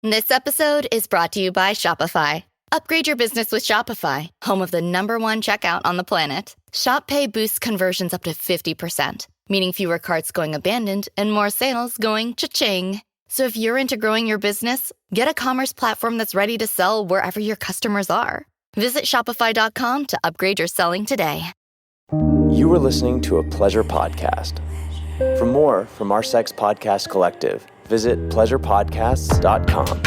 This episode is brought to you by Shopify. Upgrade your business with Shopify, home of the #1 checkout on the planet. Shop Pay boosts conversions up to 50%, meaning fewer carts going abandoned and more sales going cha-ching. So if you're into growing your business, get a commerce platform that's ready to sell wherever your customers are. Visit shopify.com to upgrade your selling today. You are listening to a Pleasure podcast. For more from our Sex Podcast Collective, visit pleasurepodcasts.com.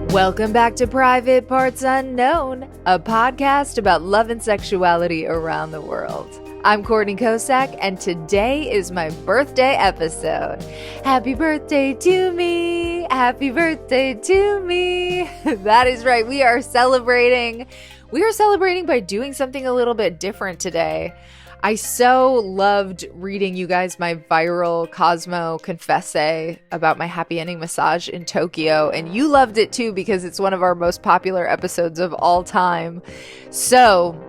Welcome back to Private Parts Unknown, a podcast about love and sexuality around the world. I'm Courtney Kocak, and today is my birthday episode. Happy birthday to me! Happy birthday to me! That is right, we are celebrating. We are celebrating by doing something a little bit different today. I so loved reading you guys my viral Cosmo confesse about my happy ending massage in Tokyo, and you loved it too because it's one of our most popular episodes of all time. So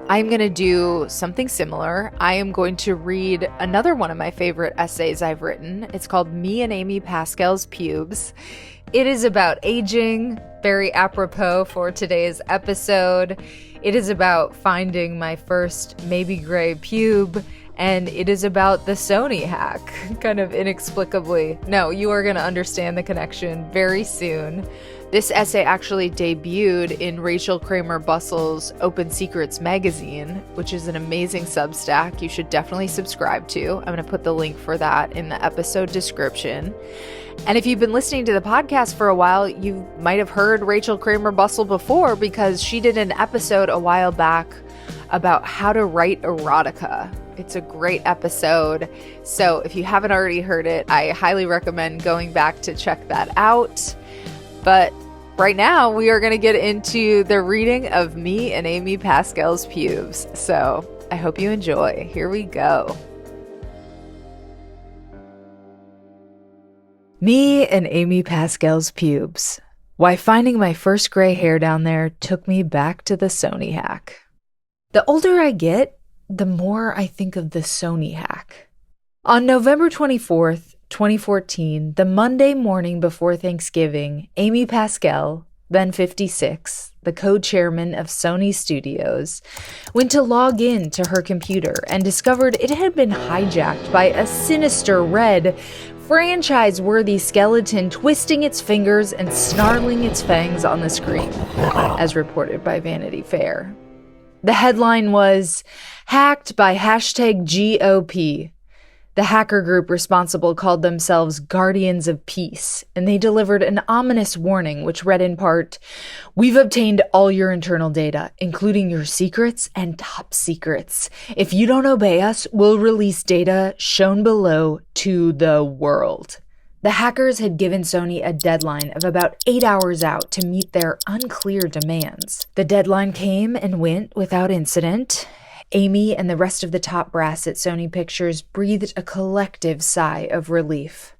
I'm going to do something similar. I am going to read another one of my favorite essays I've written. It's called Me and Amy Pascal's Pubes. It is about aging, very apropos for today's episode. It is about finding my first maybe gray pube, and it is about the Sony hack, kind of inexplicably. No, you are going to understand the connection very soon. This essay actually debuted in Rachel Kramer Bussel's Open Secrets magazine, which is an amazing Substack you should definitely subscribe to. I'm going to put the link for that in the episode description. And if you've been listening to the podcast for a while, you might have heard Rachel Kramer Bussel before because she did an episode a while back about how to write erotica. It's a great episode. So if you haven't already heard it, I highly recommend going back to check that out. But right now, we are going to get into the reading of Me and Amy Pascal's Pubes. So I hope you enjoy. Here we go. Me and Amy Pascal's Pubes. Why finding my first gray hair down there took me back to the Sony hack. The older I get, the more I think of the Sony hack. On November 24th, 2014, the Monday morning before Thanksgiving, Amy Pascal, then 56, the co-chairman of Sony Studios, went to log in to her computer and discovered it had been hijacked by a sinister red, franchise-worthy skeleton twisting its fingers and snarling its fangs on the screen, as reported by Vanity Fair. The headline was, "Hacked by #GOP." The hacker group responsible called themselves Guardians of Peace, and they delivered an ominous warning which read in part, "We've obtained all your internal data, including your secrets and top secrets. If you don't obey us, we'll release data shown below to the world." The hackers had given Sony a deadline of about 8 hours out to meet their unclear demands. The deadline came and went without incident. Amy and the rest of the top brass at Sony Pictures breathed a collective sigh of relief.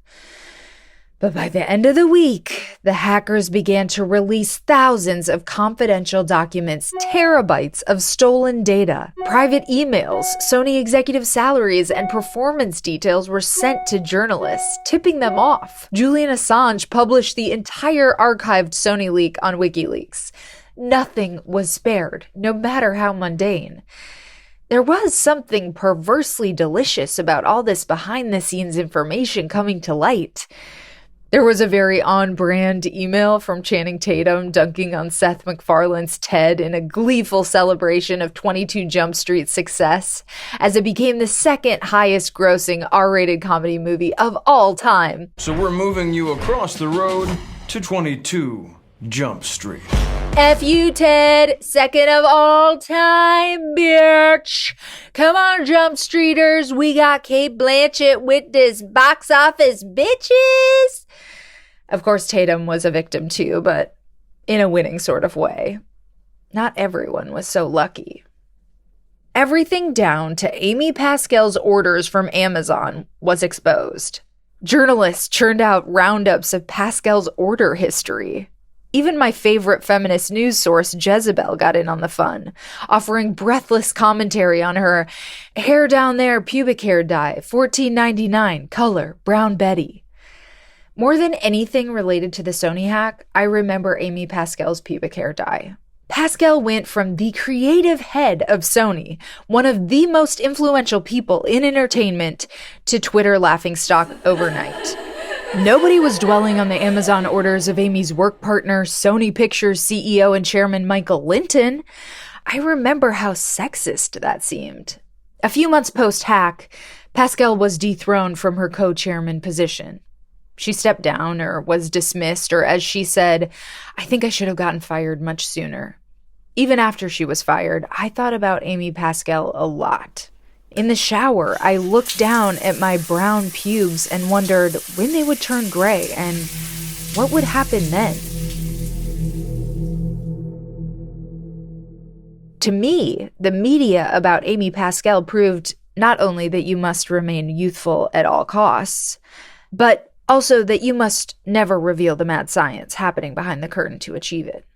But by the end of the week, the hackers began to release thousands of confidential documents, terabytes of stolen data, private emails, Sony executive salaries, and performance details were sent to journalists, tipping them off. Julian Assange published the entire archived Sony leak on WikiLeaks. Nothing was spared, no matter how mundane. There was something perversely delicious about all this behind-the-scenes information coming to light. There was a very on-brand email from Channing Tatum dunking on Seth MacFarlane's Ted in a gleeful celebration of 22 Jump Street's success, as it became the second highest-grossing R-rated comedy movie of all time. So we're moving you across the road to 22 Jump Street. F you, Ted, second of all time, bitch. Come on, Jump Streeters, we got Kate Blanchett with this box office, bitches. Of course, Tatum was a victim too, but in a winning sort of way. Not everyone was so lucky. Everything down to Amy Pascal's orders from Amazon was exposed. Journalists churned out roundups of Pascal's order history. Even my favorite feminist news source, Jezebel, got in on the fun, offering breathless commentary on her hair down there, pubic hair dye, $14.99, color, Brown Betty. More than anything related to the Sony hack, I remember Amy Pascal's pubic hair dye. Pascal went from the creative head of Sony, one of the most influential people in entertainment, to Twitter laughingstock overnight. Nobody was dwelling on the Amazon orders of Amy's work partner, Sony Pictures CEO and chairman Michael Linton. I remember how sexist that seemed. A few months post-hack, Pascal was dethroned from her co-chairman position. She stepped down or was dismissed, or as she said, "I think I should have gotten fired much sooner." Even after she was fired, I thought about Amy Pascal a lot. In the shower, I looked down at my brown pubes and wondered when they would turn gray and what would happen then. To me, the media about Amy Pascal proved not only that you must remain youthful at all costs, but also that you must never reveal the mad science happening behind the curtain to achieve it.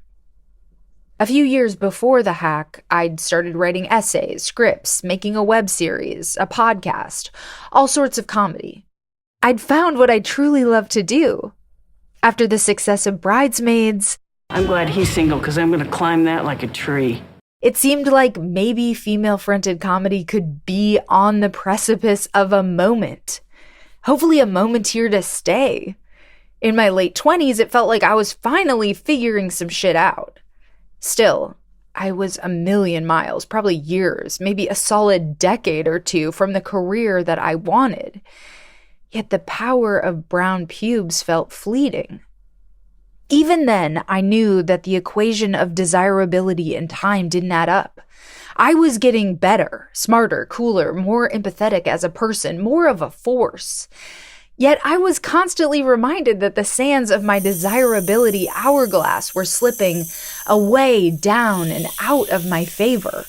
A few years before the hack, I'd started writing essays, scripts, making a web series, a podcast, all sorts of comedy. I'd found what I truly love to do. After the success of Bridesmaids, I'm glad he's single because I'm going to climb that like a tree. It seemed like maybe female-fronted comedy could be on the precipice of a moment. Hopefully a moment here to stay. In my late 20s, it felt like I was finally figuring some shit out. Still, I was a million miles, probably years, maybe a solid decade or two from the career that I wanted. Yet the power of brown pubes felt fleeting. Even then, I knew that the equation of desirability and time didn't add up. I was getting better, smarter, cooler, more empathetic as a person, more of a force. Yet I was constantly reminded that the sands of my desirability hourglass were slipping away, down, and out of my favor.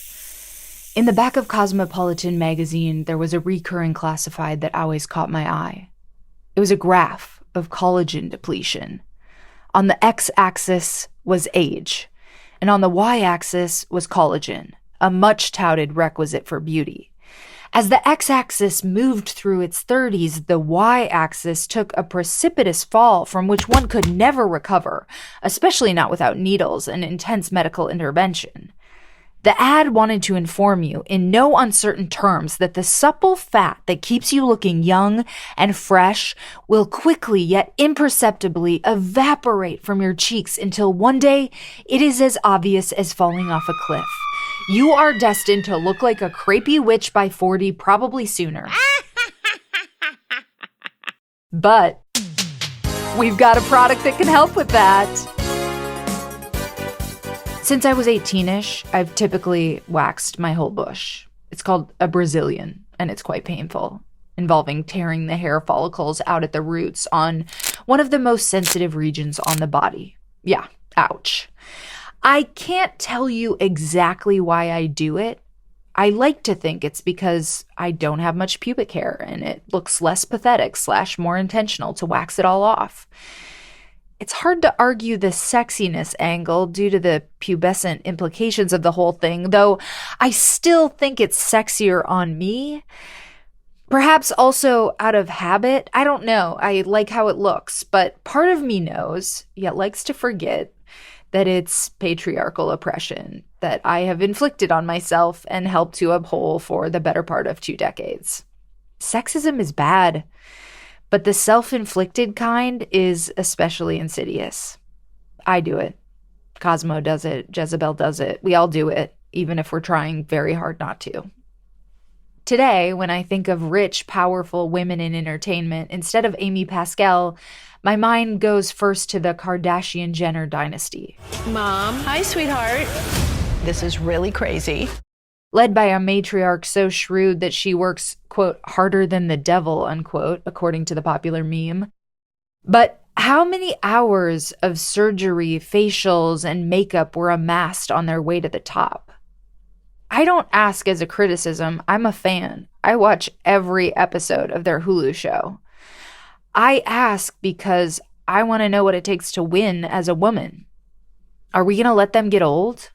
In the back of Cosmopolitan magazine, there was a recurring classified that always caught my eye. It was a graph of collagen depletion. On the x-axis was age, and on the y-axis was collagen, a much-touted requisite for beauty. As the x-axis moved through its 30s, the y-axis took a precipitous fall from which one could never recover, especially not without needles and intense medical intervention. The ad wanted to inform you in no uncertain terms that the supple fat that keeps you looking young and fresh will quickly yet imperceptibly evaporate from your cheeks until one day it is as obvious as falling off a cliff. You are destined to look like a crepey witch by 40, probably sooner. But we've got a product that can help with that. Since I was 18-ish, I've typically waxed my whole bush. It's called a Brazilian, and it's quite painful, involving tearing the hair follicles out at the roots on one of the most sensitive regions on the body. Yeah, ouch. I can't tell you exactly why I do it. I like to think it's because I don't have much pubic hair and it looks less pathetic / more intentional to wax it all off. It's hard to argue the sexiness angle due to the pubescent implications of the whole thing, though I still think it's sexier on me. Perhaps also out of habit. I don't know. I like how it looks, but part of me knows, yet likes to forget, that it's patriarchal oppression that I have inflicted on myself and helped to uphold for the better part of 2 decades. Sexism is bad, but the self-inflicted kind is especially insidious. I do it. Cosmo does it. Jezebel does it. We all do it, even if we're trying very hard not to. Today, when I think of rich, powerful women in entertainment, instead of Amy Pascal, my mind goes first to the Kardashian-Jenner dynasty. Mom. Hi, sweetheart. This is really crazy. Led by a matriarch so shrewd that she works, quote, harder than the devil, unquote, according to the popular meme. But how many hours of surgery, facials, and makeup were amassed on their way to the top? I don't ask as a criticism. I'm a fan. I watch every episode of their Hulu show. I ask because I want to know what it takes to win as a woman, Are we going to let them get old?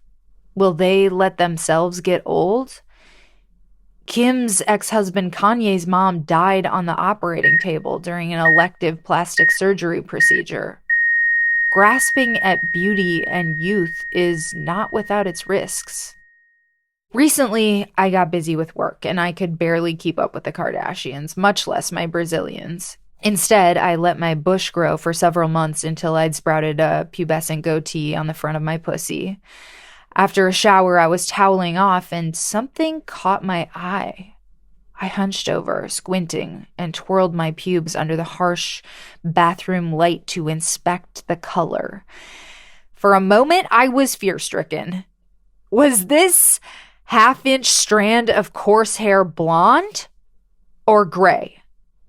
Will they let themselves get old? Kim's ex-husband Kanye's mom died on the operating table during an elective plastic surgery procedure. Grasping at beauty and youth is not without its risks. Recently, I got busy with work and I could barely keep up with the Kardashians, much less my Brazilians. Instead, I let my bush grow for several months until I'd sprouted a pubescent goatee on the front of my pussy. After a shower, I was toweling off and something caught my eye. I hunched over, squinting, and twirled my pubes under the harsh bathroom light to inspect the color. For a moment, I was fear-stricken. Was this half-inch strand of coarse hair blonde or gray?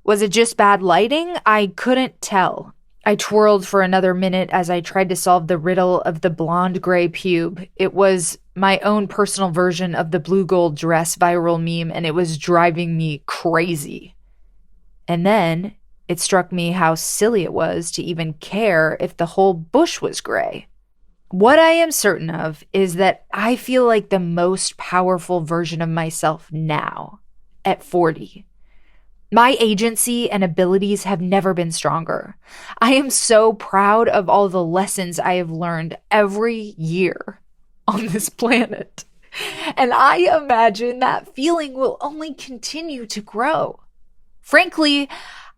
Was it just bad lighting? I couldn't tell. I twirled for another minute as I tried to solve the riddle of the blonde-gray pube. It was my own personal version of the blue gold dress viral meme, and it was driving me crazy. And then it struck me how silly it was to even care if the whole bush was gray. What I am certain of is that I feel like the most powerful version of myself now, at 40. My agency and abilities have never been stronger. I am so proud of all the lessons I have learned every year on this planet. And I imagine that feeling will only continue to grow. Frankly,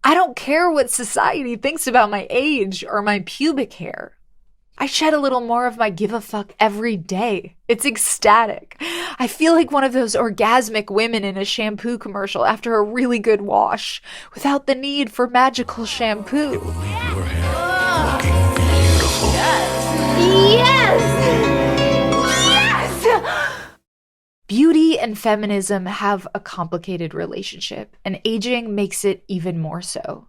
I don't care what society thinks about my age or my pubic hair. I shed a little more of my give a fuck every day. It's ecstatic. I feel like one of those orgasmic women in a shampoo commercial after a really good wash, without the need for magical shampoo. It will leave your hair looking beautiful. Yes! Beauty and feminism have a complicated relationship, and aging makes it even more so.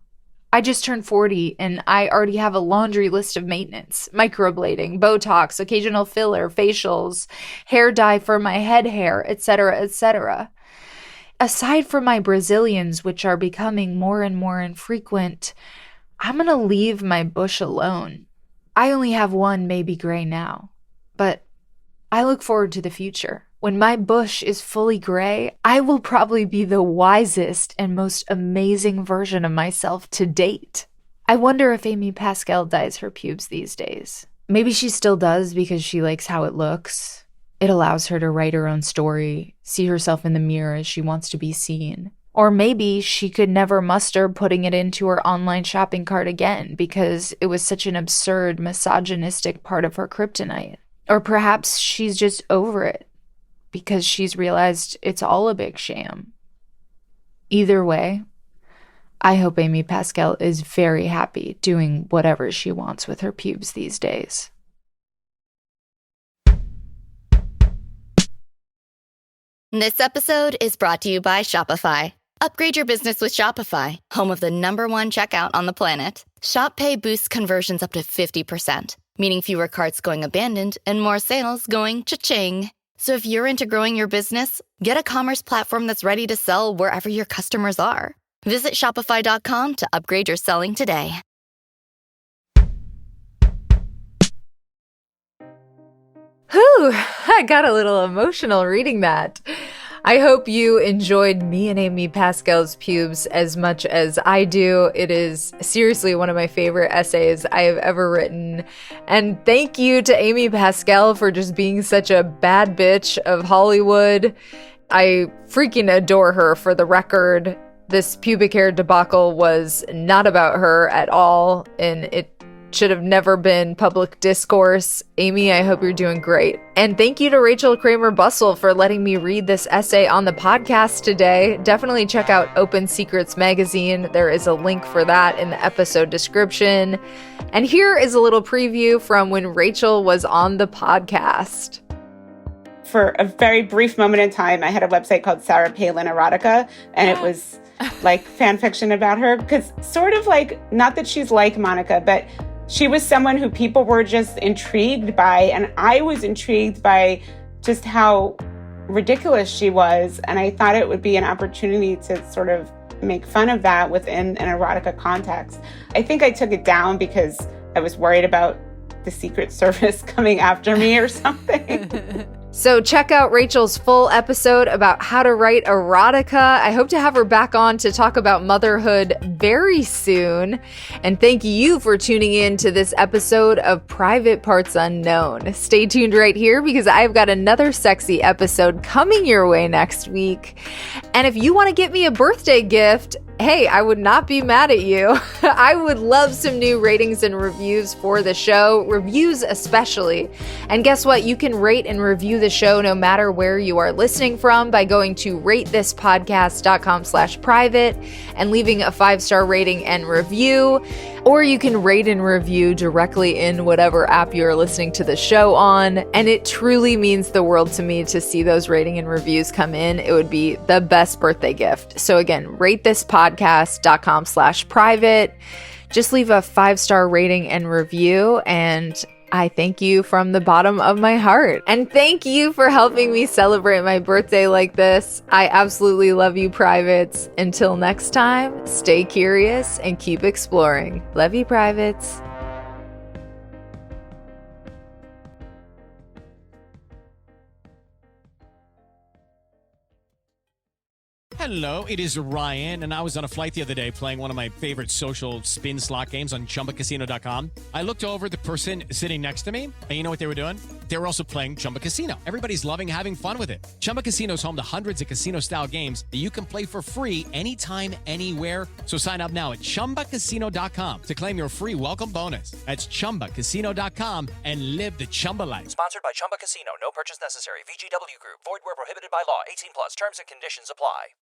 I just turned 40 and I already have a laundry list of maintenance: microblading, Botox, occasional filler, facials, hair dye for my head hair, etc., etc. Aside from my Brazilians, which are becoming more and more infrequent, I'm gonna leave my bush alone. I only have one baby gray now, but I look forward to the future. When my bush is fully gray, I will probably be the wisest and most amazing version of myself to date. I wonder if Amy Pascal dyes her pubes these days. Maybe she still does because she likes how it looks. It allows her to write her own story, see herself in the mirror as she wants to be seen. Or maybe she could never muster putting it into her online shopping cart again because it was such an absurd, misogynistic part of her kryptonite. Or perhaps she's just over it, because she's realized it's all a big sham. Either way, I hope Amy Pascal is very happy doing whatever she wants with her pubes these days. This episode is brought to you by Shopify. Upgrade your business with Shopify, home of the #1 checkout on the planet. Shop Pay boosts conversions up to 50%, meaning fewer carts going abandoned and more sales going cha-ching. So if you're into growing your business, get a commerce platform that's ready to sell wherever your customers are. Visit Shopify.com to upgrade your selling today. Whew, I got a little emotional reading that. I hope you enjoyed me and Amy Pascal's pubes as much as I do. It is seriously one of my favorite essays I have ever written. And thank you to Amy Pascal for just being such a bad bitch of Hollywood. I freaking adore her, for the record. This pubic hair debacle was not about her at all, and it should have never been public discourse. Amy, I hope you're doing great. And thank you to Rachel Kramer Bussell for letting me read this essay on the podcast today. Definitely check out Open Secrets magazine. There is a link for that in the episode description. And here is a little preview from when Rachel was on the podcast. For a very brief moment in time, I had a website called Sarah Palin Erotica, and it was like fan fiction about her, because sort of like, not that she's like Monica, but she was someone who people were just intrigued by, and I was intrigued by just how ridiculous she was, and I thought it would be an opportunity to sort of make fun of that within an erotica context. I think I took it down because I was worried about the Secret Service coming after me or something. So check out Rachel's full episode about how to write erotica. I hope to have her back on to talk about motherhood very soon. And thank you for tuning in to this episode of Private Parts Unknown. Stay tuned right here because I've got another sexy episode coming your way next week. And if you want to get me a birthday gift, hey, I would not be mad at you. I would love some new ratings and reviews for the show, reviews especially. And guess what? You can rate and review the show no matter where you are listening from by going to ratethispodcast.com/private and leaving a 5-star rating and review. Or you can rate and review directly in whatever app you're listening to the show on. And it truly means the world to me to see those rating and reviews come in. It would be the best birthday gift. So again, ratethispodcast.com/private. Just leave a 5-star rating and review, and I thank you from the bottom of my heart. And thank you for helping me celebrate my birthday like this. I absolutely love you, privates. Until next time, stay curious and keep exploring. Love you, privates. Hello, it is Ryan, and I was on a flight the other day playing one of my favorite social spin slot games on ChumbaCasino.com. I looked over at the person sitting next to me, and you know what they were doing? They were also playing Chumba Casino. Everybody's loving having fun with it. Chumba Casino is home to hundreds of casino-style games that you can play for free anytime, anywhere. So sign up now at ChumbaCasino.com to claim your free welcome bonus. That's ChumbaCasino.com and live the Chumba life. Sponsored by Chumba Casino. No purchase necessary. VGW Group. Void where prohibited by law. 18+. Terms and conditions apply.